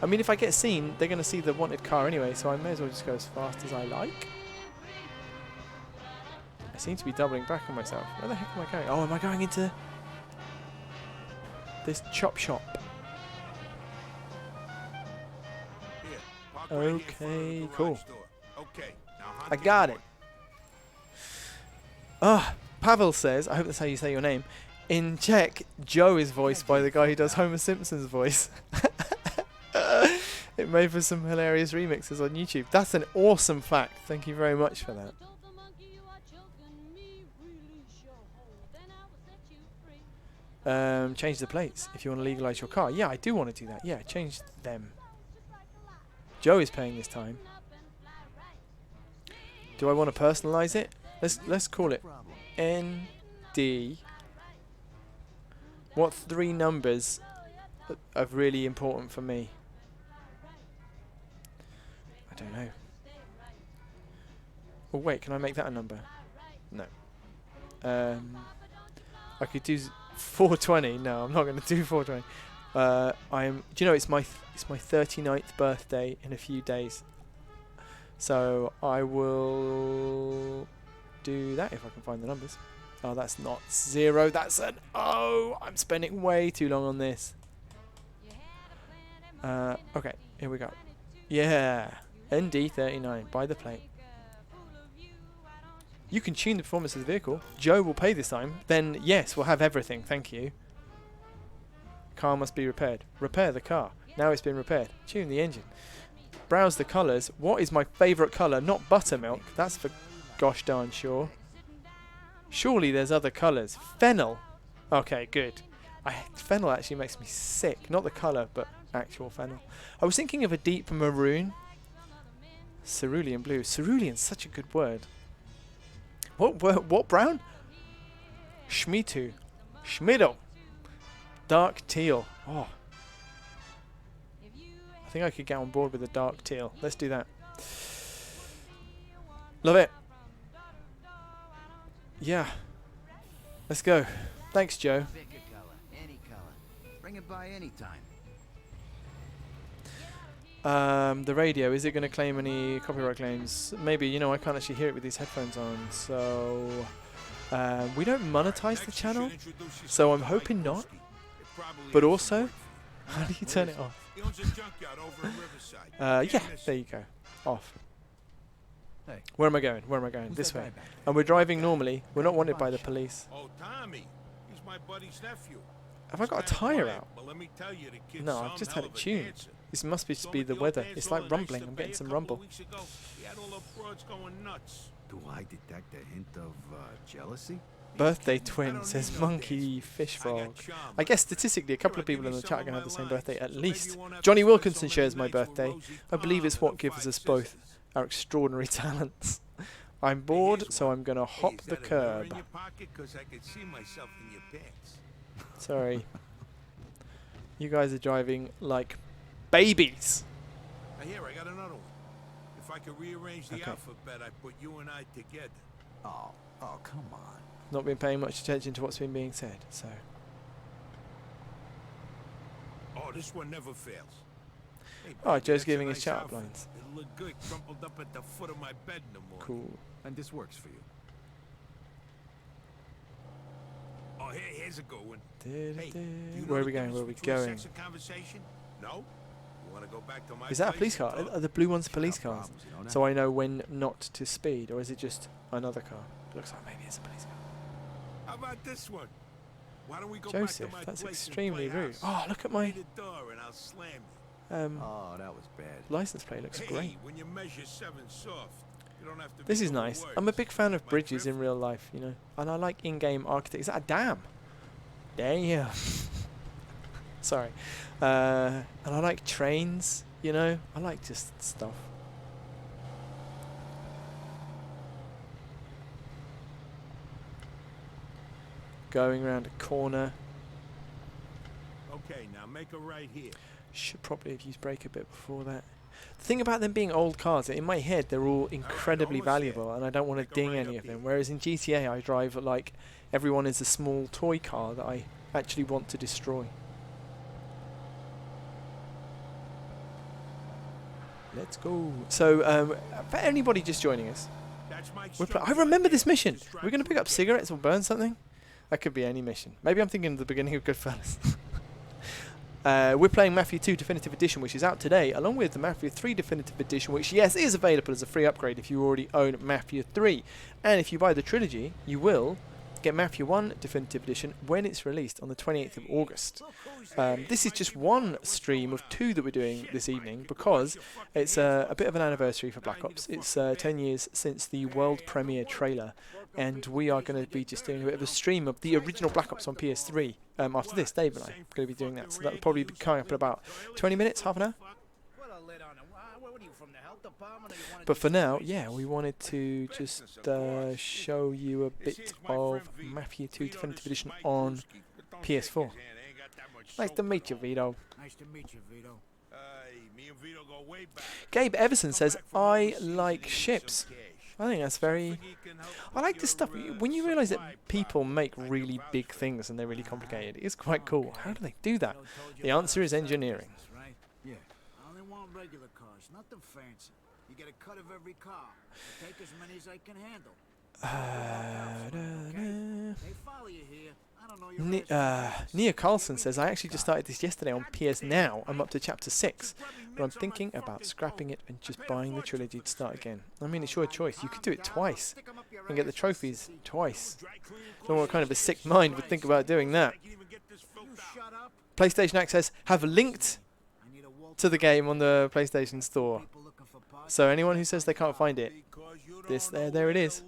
I mean, if I get seen, they're gonna see the wanted car anyway. So I may as well just go as fast as I like. I seem to be doubling back on myself. Where the heck am I going? Oh, am I going into this chop shop? Here, park right here in front of the Okay, garage cool. door. Okay, now hunt I the got other it. Ah, Pavel says, I hope that's how you say your name. In Czech, Joe is voiced by the guy who does Homer Simpson's voice. It made for some hilarious remixes on YouTube. That's an awesome fact. Thank you very much for that. Change the plates if you want to legalise your car. Yeah, I do want to do that. Yeah, change them. Joe is paying this time. Do I want to personalise it? Let's call it ND. What 3 numbers are really important for me? I don't know. Oh wait, can I make that a number? No. I could do 420. No, I'm not going to do 420. Do you know it's my 39th birthday in a few days. So I will do that if I can find the numbers. Oh, that's not 0. That's an O. I'm spending way too long on this. Okay, here we go. Yeah, ND39. Buy the plate. You can tune the performance of the vehicle. Joe will pay this time. Then, yes, we'll have everything. Thank you. Car must be repaired. Repair the car. Now it's been repaired. Tune the engine. Browse the colours. What is my favourite colour? Not buttermilk. That's for gosh darn sure. Surely there's other colours. Fennel. Okay, good. Fennel actually makes me sick. Not the colour, but actual fennel. I was thinking of a deep maroon. Cerulean blue. Cerulean's such a good word. What brown? Schmitu. Schmiddle. Dark teal. Oh. I think I could get on board with the dark teal. Let's do that. Love it. Yeah. Let's go. Thanks, Joe. Pick a color, any color. Bring it by any time. The radio, is it going to claim any copyright claims? Maybe, you know, I can't actually hear it with these headphones on, so we don't monetize the channel, so I'm hoping not. But also, how do you turn it off? Yeah, there you go. Off. Hey. Where am I going? Where am I going? This way. And we're driving normally. We're not wanted by the police. Oh, Tommy. He's my buddy's nephew. Have I got a tyre out? Well, let me tell you, the kid's No, I've just had it tuned. This must just be the weather. It's like rumbling. I'm getting some rumble. He had all the broads going nuts. Do I detect a hint of jealousy? Birthday twin, says Monkey Fish Frog. I guess statistically a couple of people in the chat are going to have the same birthday at least. Johnny Wilkinson shares my birthday. I believe it's what gives us both our extraordinary talents. I'm bored, so I'm going to hop the curb. Sorry. You guys are driving like babies. Here, I got another one. If I could rearrange the alphabet, I put you and I together. Oh, come on. Not been paying much attention to what's been being said, so. Oh, this one never fails. Hey, Oh, baby, Joe's that's giving a his nice chat outfit. lines. It'll look good crumpled up at the foot of my bed in the morning. Cool. And this works for you. Oh, here's a good one. Hey, You know where are the we going? Where are we difference between going? sex and conversation? No? You want to go back to my Is that a place police car? and talk? Are the blue ones police Got cars? problems, you know that? So I know when not to speed, or is it just another car? Looks like maybe it's a police car. How about this one? Why don't we go Joseph, back to my that's place extremely and play rude. house? Oh, look at my Open the door and I'll slam you. Oh, that was bad. license plate. Looks Hey, great. when you measure 7 soft, you don't have to This be is no nice. words. I'm a big fan of My bridges in drift? real life, you know, and I like in-game architecture. Is that a dam? Damn. Sorry. And I like trains, you know. I like just stuff. Going around a corner. Okay, now make a right here. Should probably have used brake a bit before that. The thing about them being old cars, in my head they're all incredibly almost there. valuable, and I don't want to Make a ding right any up of them. here. Whereas in GTA I drive like everyone is a small toy car that I actually want to destroy. Let's go. So, for anybody just joining us, That's my I remember this mission. We're going to pick up cigarettes or burn something? That could be any mission. Maybe I'm thinking of the beginning of Goodfellas. We're playing Mafia II Definitive Edition, which is out today, along with the Mafia III Definitive Edition, which, yes, is available as a free upgrade if you already own Mafia 3. And if you buy the trilogy, you will get Mafia 1 Definitive Edition when it's released on the 28th of August. This is just one stream of 2 that we're doing this evening because it's a bit of an anniversary for Black Ops. It's 10 years since the world premiere trailer, and we are going to be just doing a bit of a stream of the original Black Ops on PS3. After this, Dave and I are going to be doing that, so that'll probably be coming up in about 20 minutes, half an hour. But for now, yeah, we wanted to just show you a bit of Mafia II Definitive Edition on PS4. Nice to meet you, Vito. Nice to meet you, Vito. Me and Vito go way back. Gabe Everson says, I like ships. I think that's very... I like this stuff. When you realise that people make really big things and they're really complicated, it's quite cool. How do they do that? The answer is engineering. Yeah. I only want regular cars, nothing fancy. You get a cut of every car. I'll take as many as I can handle. They follow you here. I don't know your Nia Carlson says, I actually just started this yesterday on PS Now. I'm up to chapter 6, but I'm thinking about scrapping it and just buying the trilogy to start again. I mean, it's your choice. You could do it twice and get the trophies twice. I don't know what kind of a sick mind would think about doing that. PlayStation Access have linked to the game on the PlayStation Store. So anyone who says they can't find it, there it is.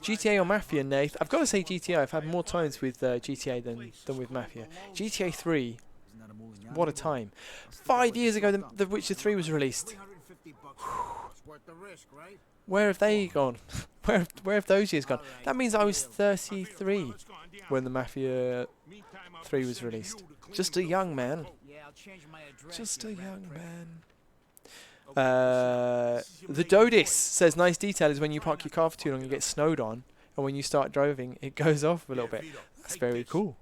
GTA or Mafia, Nath? I've got to say GTA. I've had more times with GTA than with Mafia. GTA 3, what a time. 5 years ago, The Witcher 3 was released. Where have they gone? where have those years gone? That means I was 33 when the Mafia 3 was released. Just a young man. Just a young man. The Dodis says, nice detail is when you park your car for too long, you get snowed on, and when you start driving, it goes off a little bit. That's very cool.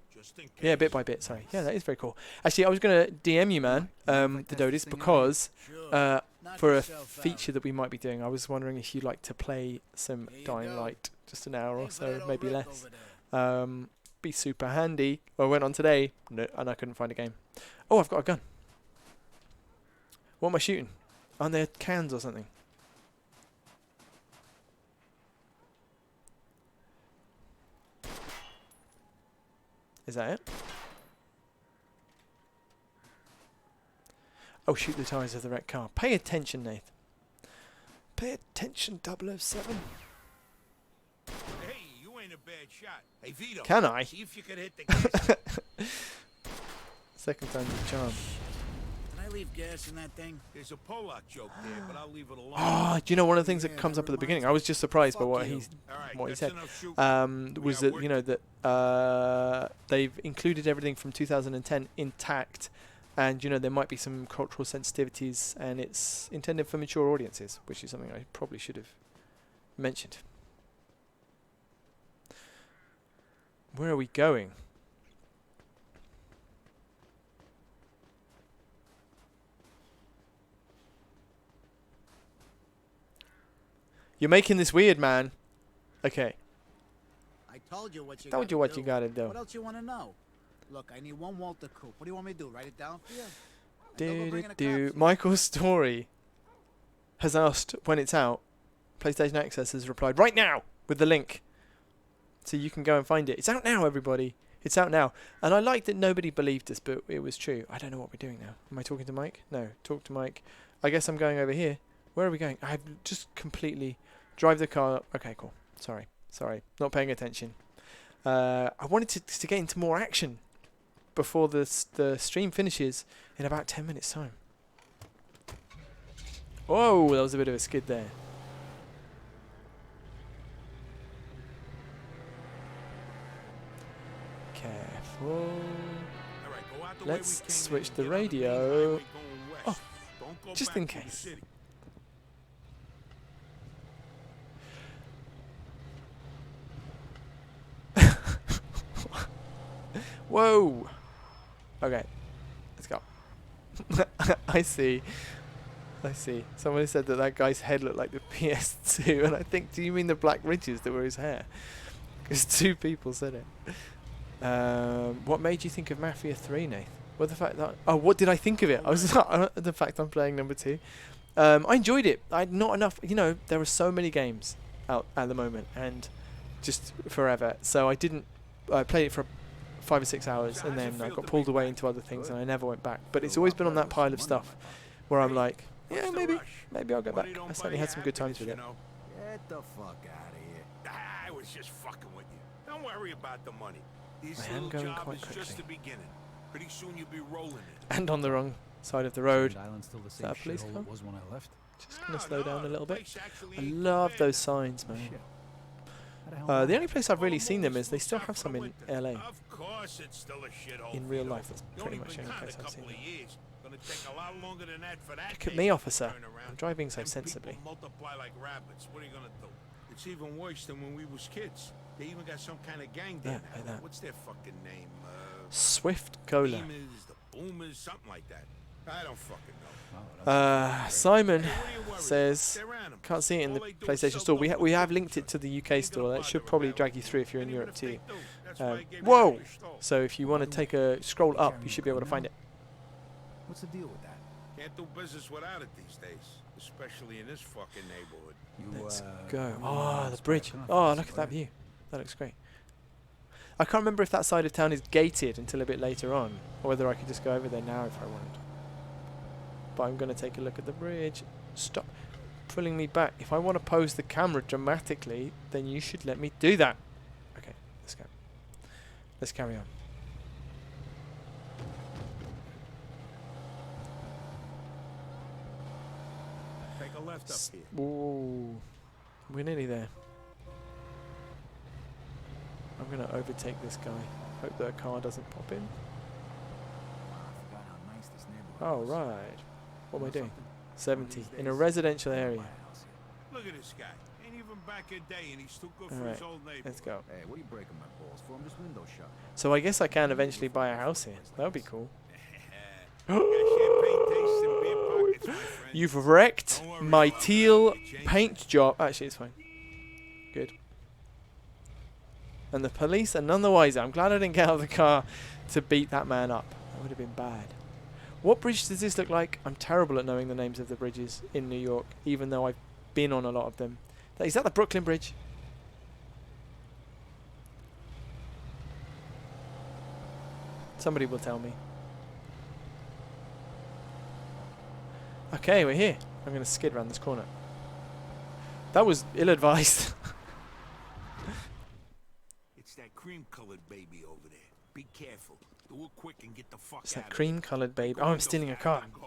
Yeah, bit by bit, sorry. Yeah, that is very cool. Actually, I was going to DM you, man, the Dodis, because for a feature that we might be doing, I was wondering if you'd like to play some Dying Light, just an hour or so, maybe less. Be super handy. Well, I went on today, and I couldn't find a game. Oh, I've got a gun. What am I shooting? Aren't there cans or something? Is that it? Oh, shoot the tires of the wrecked car. Pay attention, Nathan. Pay attention, 007. Hey, you ain't a bad shot. Hey, Vito. Can I? See if you can hit the gas. Second time's a charm. Can I leave gas in that thing? There's a Polak joke there, but I'll leave it alone. Oh, do you know one of the things that comes up at the beginning? I was just surprised by what he said. Was that, you know, that they've included everything from 2010 intact, and you know there might be some cultural sensitivities, and it's intended for mature audiences, which is something I probably should have mentioned. Where are we going? You're making this weird, man. Okay. I told you what you gotta do. What else you want to know? Look, I need one Walter Coupe. What do you want me to do? Write it down for you? Michael Story has asked when it's out. PlayStation Access has replied right now with the link, so you can go and find it. It's out now, everybody. It's out now. And I like that nobody believed us, but it was true. I don't know what we're doing now. Am I talking to Mike? No, talk to Mike. I guess I'm going over here. Where are we going? I've just completely drive the car. Okay, cool. Sorry, not paying attention. I wanted to get into more action before the stream finishes in about 10 minutes time. Whoa, that was a bit of a skid there. Careful. Let's switch the radio. Oh, just in case. Whoa. Okay, let's go. I see. Somebody said that guy's head looked like the PS2, and I think, do you mean the black ridges that were his hair? Because 2 people said it. What made you think of Mafia 3, Nath? Well, the fact that... Oh, what did I think of it? I was the fact I'm playing number 2. I enjoyed it. Not enough... You know, there are so many games out at the moment, and just forever. So I didn't. I played it for 5 or 6 hours, and then I got pulled away into other things, and I never went back. But it's always been on that pile of stuff where I'm like, yeah, maybe I'll go back. I certainly had some good times with it. Get the fuck out of here. I was just fucking with you. Don't worry about the money. This I am little going job quite is just quickly. the beginning. Pretty soon you'll be rolling it. And on the wrong side of the road. Island's still the Is same that a police shithole car? it was when I left. Just gonna slow down a little bit. place actually I ain't love bad. those signs, man. Shit. How the hell The only place I've really seen them is they still have some in LA. Of course it's still a shithole. In real Vito. life, that's You pretty only much the been only gone place a I've seen couple them. of years. Gonna take a lot longer than that for that Look at nation me, to officer. turn around. I'm driving so Them sensibly. people multiply like rabbits. What are you gonna do? It's even worse than when we was kids. They even got some kind of gang there. Yeah, like now. that. What's their fucking name? Swift Cola. Beamers, the Boomers, something like that. I don't fucking know. Simon Hey, what are you worried says, about? They're animals. can't see it in the All they do is PlayStation sell Store. dope We to have the linked it to the UK Ain't store. gonna That should bother probably about drag it. you through if you're in And even Europe if they too. do, that's why I gave you Whoa! that restore. So if you want to take a scroll up, you should be able to find it. What's the deal with that? Can't do business without it these days, especially in this fucking neighborhood. You, Let's uh, go. you Oh, the inspired bridge. confidence, Oh, look at that right? view. That looks great. I can't remember if that side of town is gated until a bit later on, or whether I could just go over there now if I wanted. But I'm going to take a look at the bridge. Stop pulling me back. If I want to pose the camera dramatically, then you should let me do that. Okay, let's go. Let's carry on. Take a left up here. Ooh, we're nearly there. I'm going to overtake this guy. Hope that a car doesn't pop in. I forgot how nice this neighborhood Oh, was. right. What am I You know doing? something? 70 One of these in a days, residential I'll buy area. a house here. Look at this guy. Ain't even back a day, and he's too good for Alright, his old neighborhood. let's go. Hey, what are you breaking my balls for? I'm just window shopping. So I guess I can eventually buy a house here. That would be cool. Got champagne taste and beer pockets, my friend. You've wrecked Don't worry my about that. teal You change paint job. Actually, it's fine. Good. And the police are none the wiser. I'm glad I didn't get out of the car to beat that man up. That would have been bad. What bridge does this look like? I'm terrible at knowing the names of the bridges in New York, even though I've been on a lot of them. Is that the Brooklyn Bridge? Somebody will tell me. Okay, we're here. I'm going to skid around this corner. That was ill-advised. It's that cream-colored baby over there. Be careful. Do it quick and get the fuck It's out that of cream-coloured there. babe. Go Oh, I'm window stealing a fast car. and go.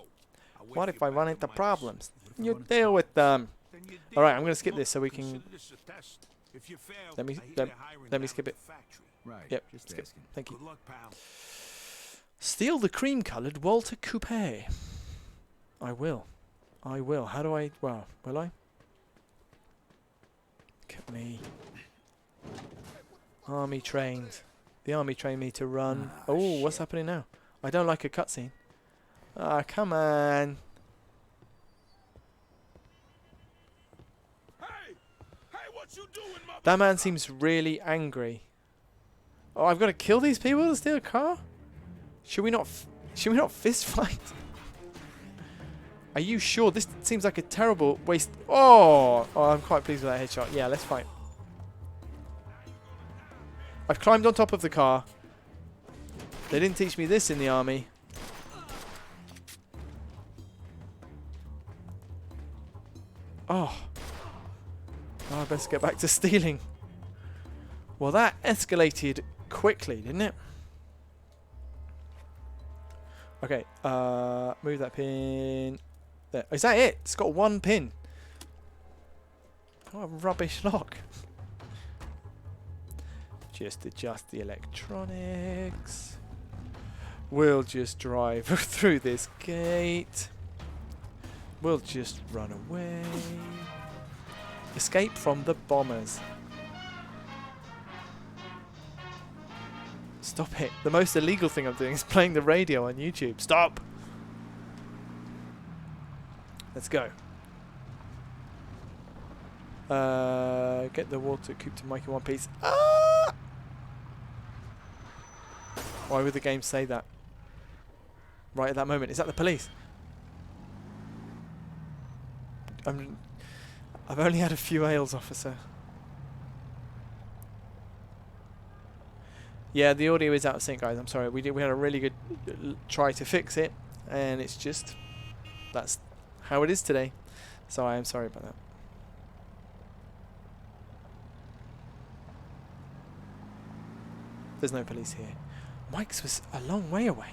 I'll wait What for if you I back run at into Mike's. problems? What if I You run into deal with them. Then you All right, deal I'm going to with skip it. this so we Look, can... consider this a test. If you fail, Let me- I hear let- they're hiring let me down skip at it. the factory. Right. Yep, Just skip. asking. Thank you. Good luck, pal. Steal the cream-coloured Walter Coupe. I will. I will. How do I... Well, will I? Look at me. Army trained. The army trained me to run. Ah, Oh, what's shit. happening now? I don't like a cutscene. Ah, come on. Hey! Hey, what you doing, That man seems really angry. Oh, I've got to kill these people to steal a car? Should we not fist fight? Are you sure? This seems like a terrible waste. Oh, I'm quite pleased with that headshot. Yeah, let's fight. I've climbed on top of the car. They didn't teach me this in the army. Oh. Oh, I best get back to stealing. Well, that escalated quickly, didn't it? Okay, move that pin. There. Is that it? It's got one pin. What a rubbish lock. Just adjust the electronics. We'll just drive through this gate. We'll just run away. Escape from the bombers. Stop it. The most illegal thing I'm doing is playing the radio on YouTube. Stop. Let's go. Get the water coupe to Mike in one piece. Ah! Why would the game say that? Right at that moment. Is that the police? I've only had a few ales, officer. Yeah, the audio is out of sync, guys. I'm sorry. We had a really good try to fix it, and it's just that's how it is today. So I am sorry about that. There's no police here. Mike's was a long way away.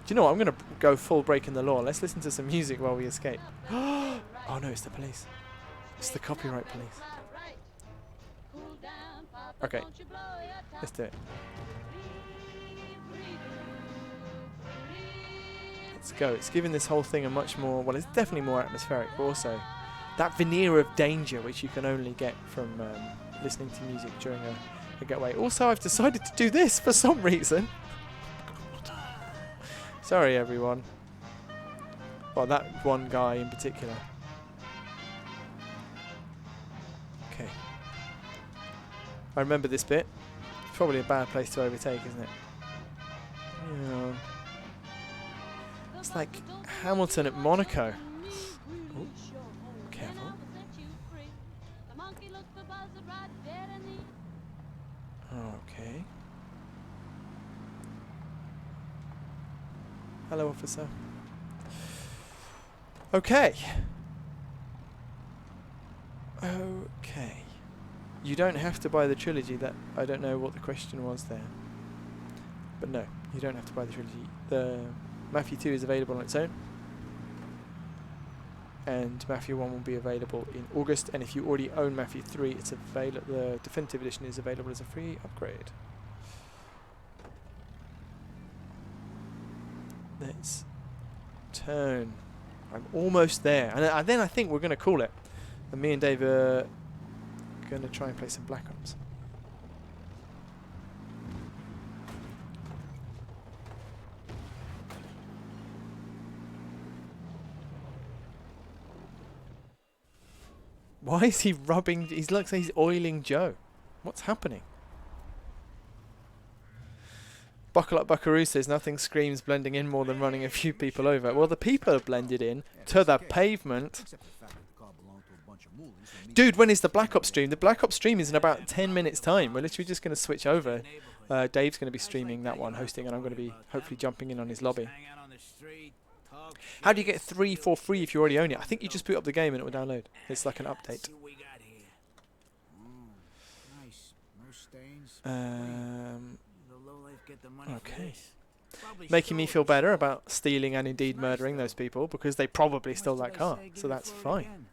Do you know what? I'm going to go full break in the law. Let's listen to some music while we escape. Oh no, it's the police. It's the copyright police. Okay, let's do it. Let's go. It's giving this whole thing a much more, well, it's definitely more atmospheric, but also that veneer of danger which you can only get from listening to music during a getaway. Also, I've decided to do this for some reason. Sorry, everyone. Well, that one guy in particular. Okay. I remember this bit. It's probably a bad place to overtake, isn't it? Yeah. It's like Hamilton at Monaco. Ooh. Careful. Okay. Hello, officer. Okay. Okay. You don't have to buy the trilogy. That I don't know what the question was there. But no, you don't have to buy the trilogy. The Mafia 2 is available on its own. And Mafia 1 will be available in August. And if you already own Mafia 3, it's available. The Definitive Edition is available as a free upgrade. Let's turn. I'm almost there. And then I think we're going to call it. And me and Dave are going to try and play some Black Ops. Why is he rubbing? He looks like he's oiling Joe. What's happening? Buckle up, Buckaroo says nothing screams blending in more than running a few people over. Well, the people are blended in to the pavement. Dude, when is the Black Ops stream? The Black Ops stream is in about 10 minutes time. We're literally just going to switch over. Dave's going to be streaming that one, hosting, and I'm going to be hopefully jumping in on his lobby. How do you get 3 for free if you already own it? I think you just boot up the game and it will download. It's like an update. Okay. Making me feel better about stealing and indeed murdering those people because they probably stole that car. So that's fine.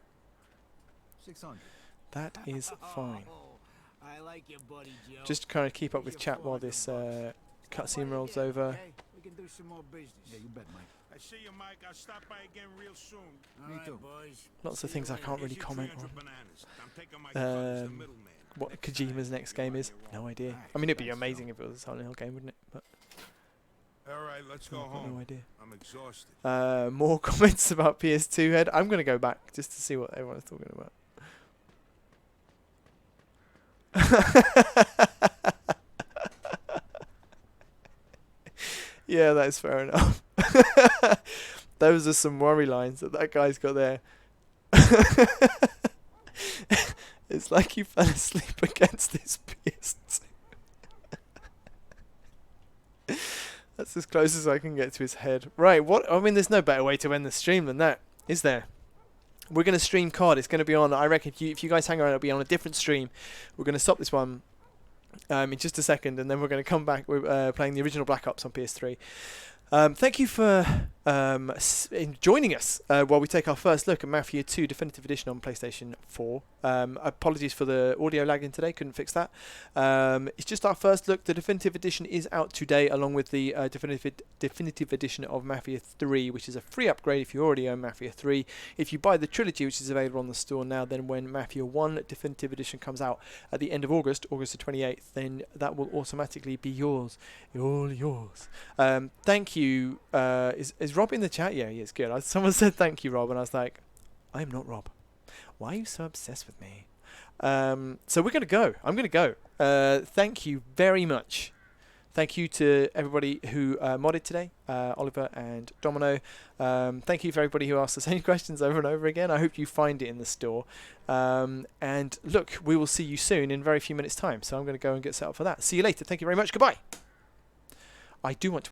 That is fine. Just kind of keep up with chat while this cutscene rolls over. Yeah, you bet, Mike. I see you, Mike. I'll stop by again real soon. Me too. Lots of things I can't really comment on. What Kojima's next game is, no idea. I mean, it'd be amazing if it was a Silent Hill game, wouldn't it? But all right, let's go home. No idea. I'm exhausted. More comments about PS2 head. I'm going to go back just to see what everyone's talking about. Yeah, that's fair enough. Those are some worry lines that guy's got there. It's like he fell asleep against his PS2. That's as close as I can get to his head. Right, what? I mean, there's no better way to end the stream than that, is there? We're going to stream COD. It's going to be on, I reckon, if you guys hang around, it'll be on a different stream. We're going to stop this one in just a second, and then we're going to come back with playing the original Black Ops on PS3. Thank you for joining us while we take our first look at Mafia II Definitive Edition on PlayStation 4. Apologies for the audio lagging today, couldn't fix that. It's just our first look. The Definitive Edition is out today, along with the Definitive Edition of Mafia 3, which is a free upgrade if you already own Mafia 3. If you buy the trilogy, which is available on the store now, then when Mafia 1 Definitive Edition comes out at the end of August the 28th, then that will automatically be yours. All yours. Thank you. Is Rob in the chat? Yeah, he is. Good. Someone said thank you, Rob, and I was like, I'm not Rob. Why are you so obsessed with me? So we're going to go. I'm going to go. Thank you very much Thank you to everybody who modded today, Oliver and Domino. Thank you for everybody who asked the same questions over and over again. I hope you find it in the store. And look, we will see you soon in a very few minutes' time. So I'm going to go and get set up for that. See you later. Thank you very much. Goodbye. I do want to